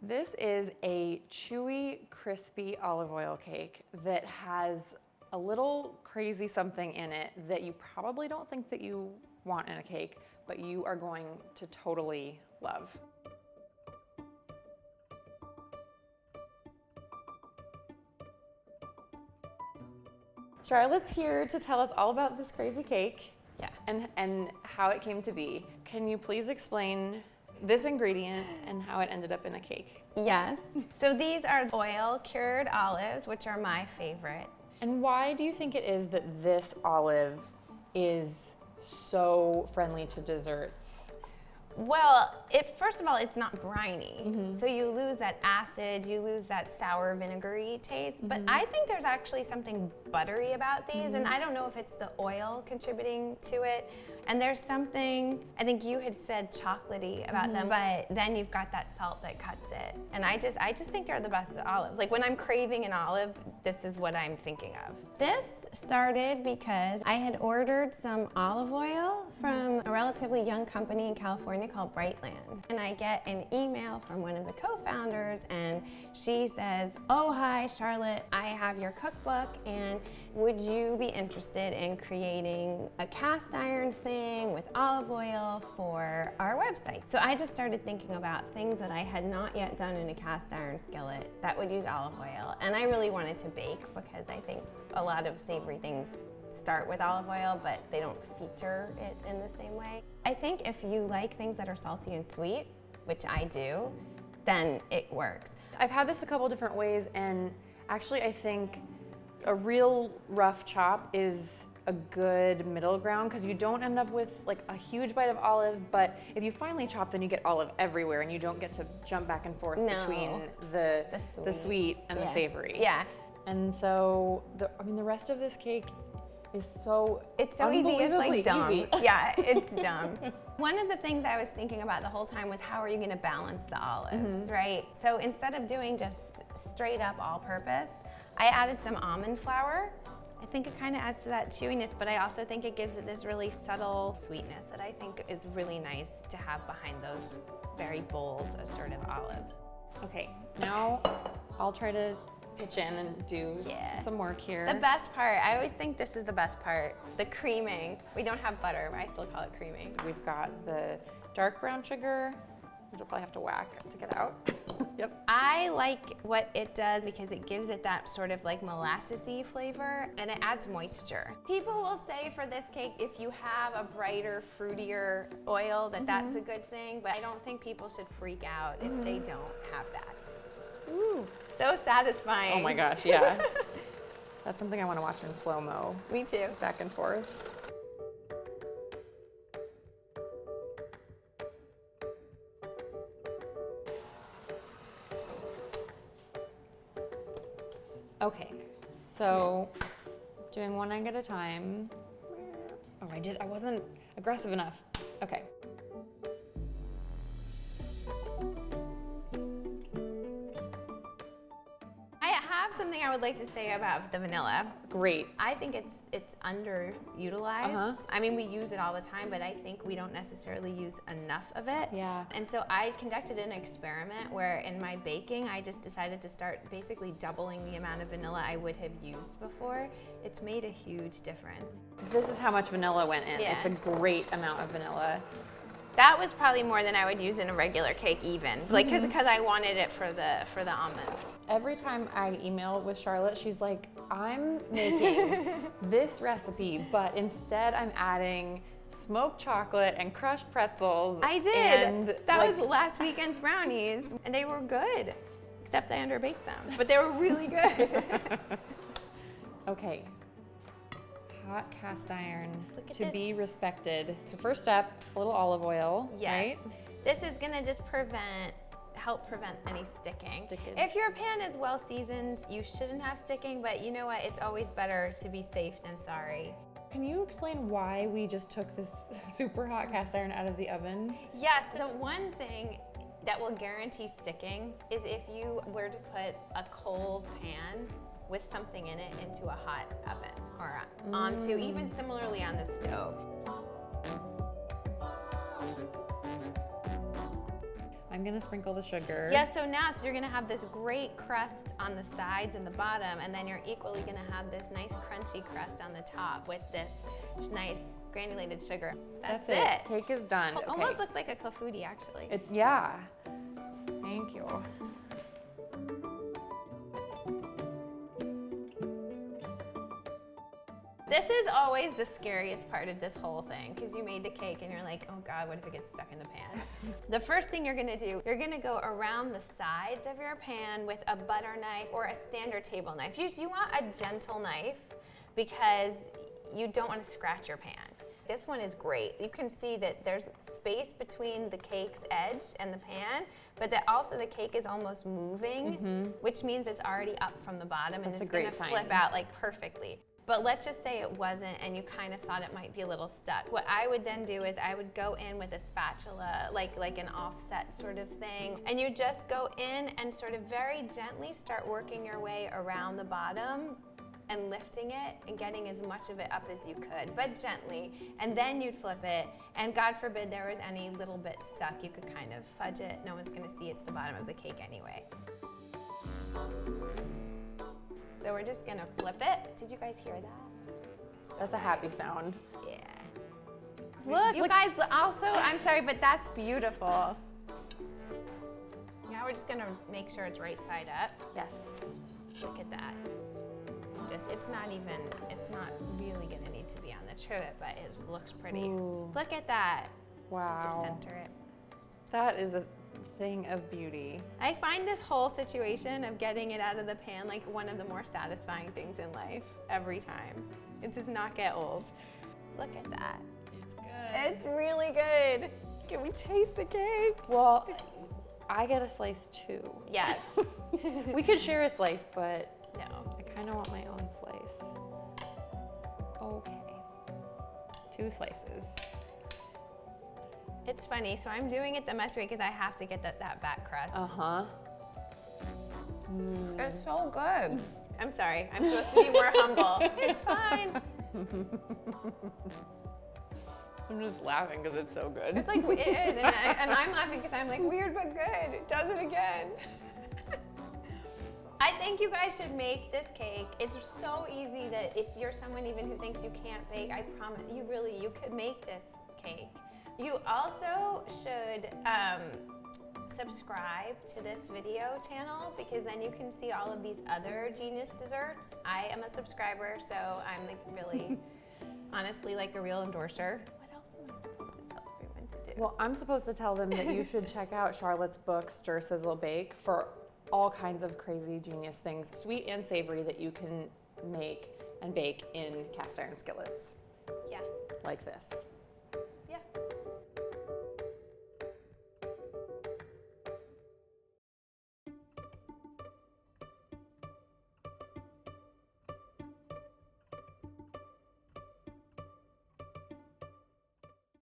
This is a chewy, crispy olive oil cake that has a little crazy something in it that you probably don't think that you want in a cake, but you are going to totally love. Charlotte's here to tell us all about this crazy cake. Yeah. And how it came to be. Can you please explain this ingredient and how it ended up in a cake? Yes. So these are oil cured olives, which are my favorite. And why do you think it is that this olive is so friendly to desserts? Well, first of all, it's not briny. So you lose that acid, you lose that sour vinegary taste. But I think there's actually something buttery about these, and I don't know if it's the oil contributing to it. And there's something, I think you had said chocolatey about them, but then you've got that salt that cuts it. And I just think they're the best olives. Like when I'm craving an olive, this is what I'm thinking of. This started because I had ordered some olive oil from a relatively young company in California called Brightland. And I get an email from one of the co-founders, and she says, "Oh, hi, Charlotte, I have your cookbook, and would you be interested in creating a cast iron thing with olive oil for our website?" So I just started thinking about things that I had not yet done in a cast iron skillet that would use olive oil. And I really wanted to bake because I think a lot of savory things start with olive oil, but they don't feature it in the same way. I think if you like things that are salty and sweet, which I do, then it works. I've had this a couple different ways, and actually I think a real rough chop is a good middle ground because you don't end up with like a huge bite of olive, but if you finely chop, then you get olive everywhere and you don't get to jump back and forth between the sweet and the savory. Yeah. And so the rest of this cake is so It's so easy, it's like dumb. easy. Yeah, it's dumb. One of the things I was thinking about the whole time was how are you gonna balance the olives, right? So instead of doing just straight up all-purpose, I added some almond flour. I think it kind of adds to that chewiness, but I also think it gives it this really subtle sweetness that I think is really nice to have behind those very bold, assertive olives. Okay, now I'll try to pitch in and do some work here. The best part, I always think this is the best part, the creaming. We don't have butter, but I still call it creaming. We've got the dark brown sugar, which you'll probably have to whack to get out. Yep. I like what it does because it gives it that sort of like molassesy flavor, and it adds moisture. People will say for this cake, if you have a brighter, fruitier oil, that's a good thing, but I don't think people should freak out if they don't have that. Ooh, so satisfying. Oh my gosh, yeah. That's something I want to watch in slow-mo. Me too. Back and forth. Okay, so doing one egg at a time. Oh, I wasn't aggressive enough. Okay. Something I would like to say about the vanilla. Great. I think it's underutilized. I mean, we use it all the time, but I think we don't necessarily use enough of it. Yeah. And so I conducted an experiment where in my baking, I just decided to start basically doubling the amount of vanilla I would have used before. It's made a huge difference. This is how much vanilla went in. Yeah. It's a great amount of vanilla. That was probably more than I would use in a regular cake even, like because I wanted it for the almond. Every time I email with Charlotte, she's like, I'm making this recipe, but instead I'm adding smoked chocolate and crushed pretzels. I did. And that was last weekend's brownies, and they were good, except I underbaked them, but they were really good. Okay. Hot cast iron to this. be respected. So first step, a little olive oil, right? This is gonna just help prevent any sticking. Stickage. If your pan is well seasoned, you shouldn't have sticking, but you know what? It's always better to be safe than sorry. Can you explain why we just took this super hot cast iron out of the oven? Yes, the one thing that will guarantee sticking is if you were to put a cold pan with something in it into a hot oven or onto, even similarly on the stove. I'm gonna sprinkle the sugar. Yeah, so you're gonna have this great crust on the sides and the bottom, and then you're equally gonna have this nice crunchy crust on the top with this nice granulated sugar. That's it. Cake is done. Okay. Almost looks like a clafouti, actually. Yeah. Thank you. This is always the scariest part of this whole thing, because you made the cake and you're like, oh God, what if it gets stuck in the pan? The first thing you're gonna do, you're gonna go around the sides of your pan with a butter knife or a standard table knife. You want a gentle knife because you don't want to scratch your pan. This one is great. You can see that there's space between the cake's edge and the pan, but that also the cake is almost moving, which means it's already up from the bottom and it's gonna flip out like perfectly. But let's just say it wasn't and you kind of thought it might be a little stuck. What I would then do is I would go in with a spatula, like an offset sort of thing, and you just go in and sort of very gently start working your way around the bottom and lifting it and getting as much of it up as you could, but gently. And then you'd flip it, and God forbid there was any little bit stuck, you could kind of fudge it. No one's gonna see it's the bottom of the cake anyway. So we're just gonna flip it. Did you guys hear that? So That's a happy sound. Yeah. Look, you guys also, I'm sorry, but that's beautiful. Now we're just gonna make sure it's right side up. Yes. Look at that. It's not really gonna need to be on the trivet, but it just looks pretty. Ooh. Look at that. Wow. Just center it. That is a thing of beauty. I find this whole situation of getting it out of the pan like one of the more satisfying things in life every time. It does not get old. Look at that. It's good. It's really good. Can we taste the cake? Well, I get a slice too. Yes. We could share a slice, but No. I kind of want my own slice. Okay. 2 slices. It's funny, so I'm doing it the mess way because I have to get that back crust. Uh-huh. It's so good. I'm sorry, I'm supposed to be more humble. It's fine. I'm just laughing because it's so good. It's like, it is, and I'm laughing because I'm like, weird but good. It does it again. I think you guys should make this cake. It's so easy that if you're someone even who thinks you can't bake, I promise you could make this cake. You also should subscribe to this video channel because then you can see all of these other genius desserts. I am a subscriber, so I'm like really, honestly, like a real endorser. What else am I supposed to tell everyone to do? Well, I'm supposed to tell them that you should check out Charlotte's book, Stir, Sizzle, Bake, for all kinds of crazy genius things, sweet and savory, that you can make and bake in cast iron skillets. Yeah. Like this.